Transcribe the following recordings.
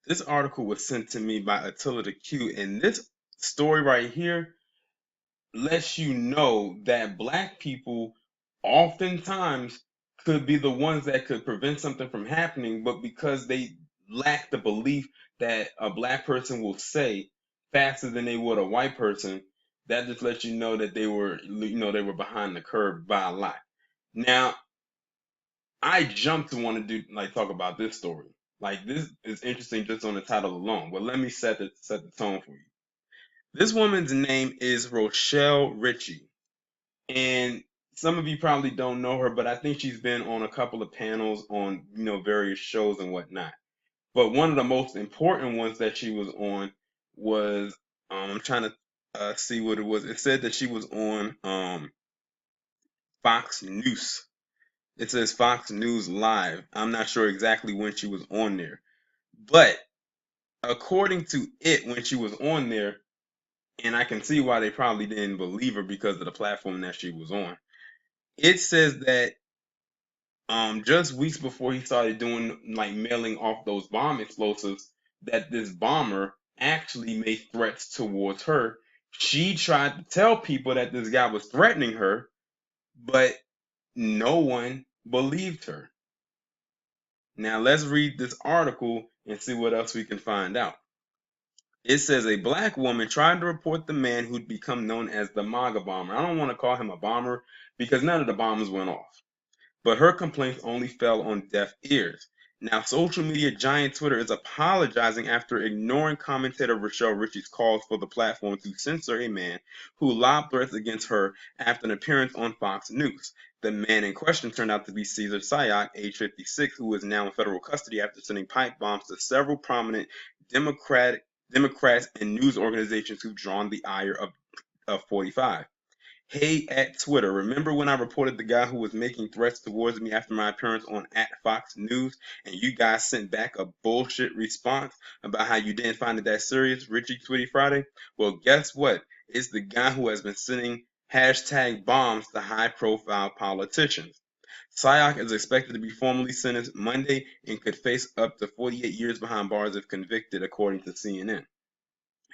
This article was sent to me by Attila the Q, and this story right here lets you know that black people oftentimes could be the ones that could prevent something from happening, but because they lack the belief that a black person will say faster than they would a white person, that just lets you know that they were behind the curve by a lot. Now, I jumped to want to talk about this story. Like this is interesting just on the title alone, but let me set the tone for you. This woman's name is Rochelle Ritchie. And some of you probably don't know her, but I think she's been on a couple of panels on, various shows and whatnot. But one of the most important ones that she was on was, I'm trying to see what it was. It said that she was on Fox News. It says Fox News Live. I'm not sure exactly when she was on there. But according to it, when she was on there, and I can see why they probably didn't believe her because of the platform that she was on. It says that just weeks before he started doing like mailing off those bomb explosives, that this bomber actually made threats towards her. She tried to tell people that this guy was threatening her, but no one believed her. Now let's read this article and see what else we can find out. It says a black woman tried to report the man who'd become known as the MAGA bomber. I don't want to call him a bomber because none of the bombs went off. But her complaints only fell on deaf ears. Now, social media giant Twitter is apologizing after ignoring commentator Rochelle Ritchie's calls for the platform to censor a man who lobbed threats against her after an appearance on Fox News. The man in question turned out to be Cesar Sayoc, age 56, who is now in federal custody after sending pipe bombs to several prominent Democrats and news organizations who've drawn the ire of 45. Hey at Twitter, remember when I reported the guy who was making threats towards me after my appearance on at Fox News and you guys sent back a bullshit response about how you didn't find it that serious, Ritchie Twitty Friday? Well, guess what? It's the guy who has been sending hashtag bombs to high profile politicians. Sayoc is expected to be formally sentenced Monday and could face up to 48 years behind bars if convicted, according to CNN.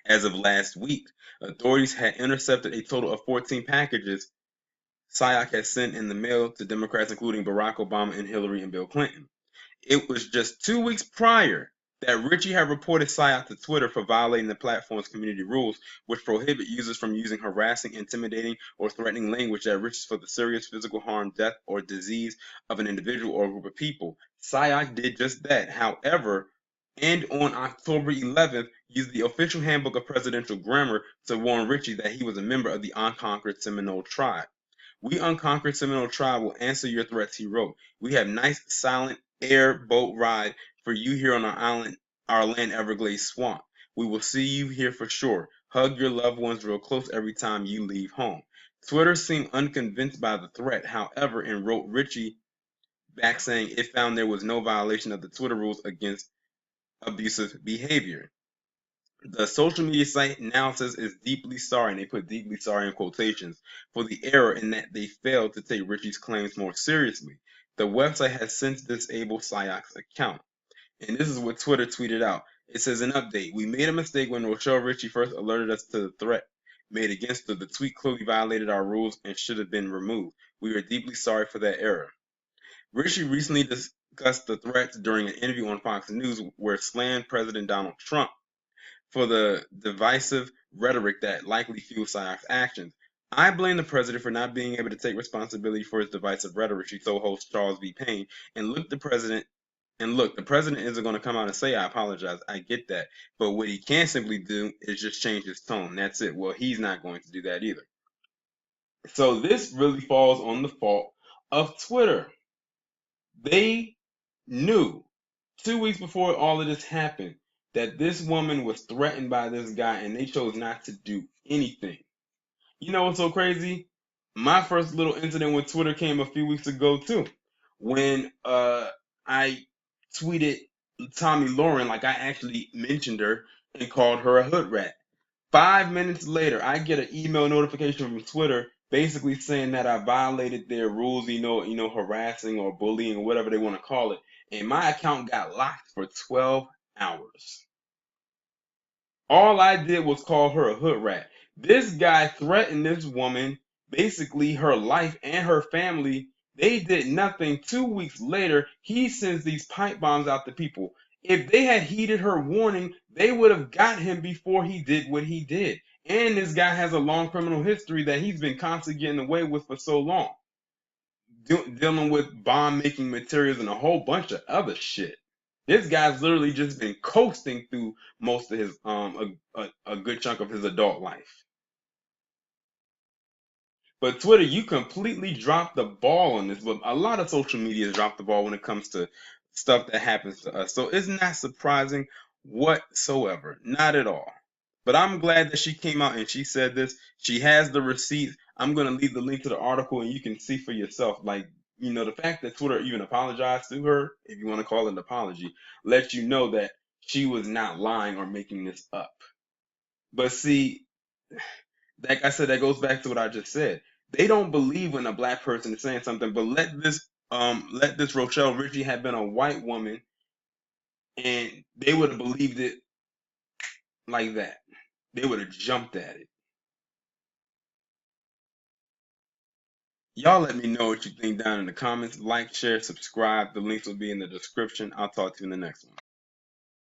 As of last week, authorities had intercepted a total of 14 packages Sayoc had sent in the mail to Democrats including Barack Obama and Hillary and Bill Clinton. It was just 2 weeks prior that Ritchie had reported Sayoc to Twitter for violating the platform's community rules, which prohibit users from using harassing, intimidating, or threatening language that reaches for the serious physical harm, death, or disease of an individual or group of people. Sayoc did just that. However, and on October 11th, used the official handbook of presidential grammar to warn Ritchie that he was a member of the unconquered Seminole tribe. We unconquered Seminole tribe will answer your threats, he wrote. We have nice, silent air boat ride for you here on our island, our land Everglades swamp. We will see you here for sure. Hug your loved ones real close every time you leave home. Twitter seemed unconvinced by the threat, however, and wrote Ritchie back saying it found there was no violation of the Twitter rules against abusive behavior. The social media site now says is deeply sorry, and they put deeply sorry in quotations, for the error in that they failed to take Ritchie's claims more seriously. The website has since disabled Sayoc's account. And this is what Twitter tweeted out. It says, an update. We made a mistake when Rochelle Ritchie first alerted us to the threat made against her. The tweet clearly violated our rules and should have been removed. We are deeply sorry for that error. Ritchie recently discussed the threats during an interview on Fox News where slammed President Donald Trump for the divisive rhetoric that likely fueled Sayoc's actions. I blame the president for not being able to take responsibility for his divisive rhetoric, she told host Charles V. Payne. The president isn't going to come out and say, I apologize. I get that. But what he can simply do is just change his tone. That's it. Well, he's not going to do that either. So this really falls on the fault of Twitter. They knew 2 weeks before all of this happened that this woman was threatened by this guy and they chose not to do anything. You know what's so crazy? My first little incident with Twitter came a few weeks ago too. When I tweeted Tommy Lauren, like I actually mentioned her and called her a hood rat. 5 minutes later, I get an email notification from Twitter basically saying that I violated their rules, harassing or bullying or whatever they want to call it. And my account got locked for 12 hours. All I did was call her a hood rat. This guy threatened this woman, basically her life and her family. They did nothing. 2 weeks later, he sends these pipe bombs out to people. If they had heeded her warning, they would have got him before he did what he did. And this guy has a long criminal history that he's been constantly getting away with for so long, dealing with bomb making materials and a whole bunch of other shit. This guy's literally just been coasting through most of his a good chunk of his adult life. But Twitter, you completely dropped the ball on this. But a lot of social media dropped the ball when it comes to stuff that happens to us. So it's not surprising whatsoever, not at all. But I'm glad that she came out and she said this. She has the receipts. I'm gonna leave the link to the article and you can see for yourself. Like, the fact that Twitter even apologized to her, if you want to call it an apology, lets you know that she was not lying or making this up. But see, like I said, that goes back to what I just said. They don't believe when a black person is saying something, but let this Rochelle Ritchie have been a white woman and they would have believed it like that. They would have jumped at it. Y'all let me know what you think down in the comments. Like, share, subscribe. The links will be in the description. I'll talk to you in the next one.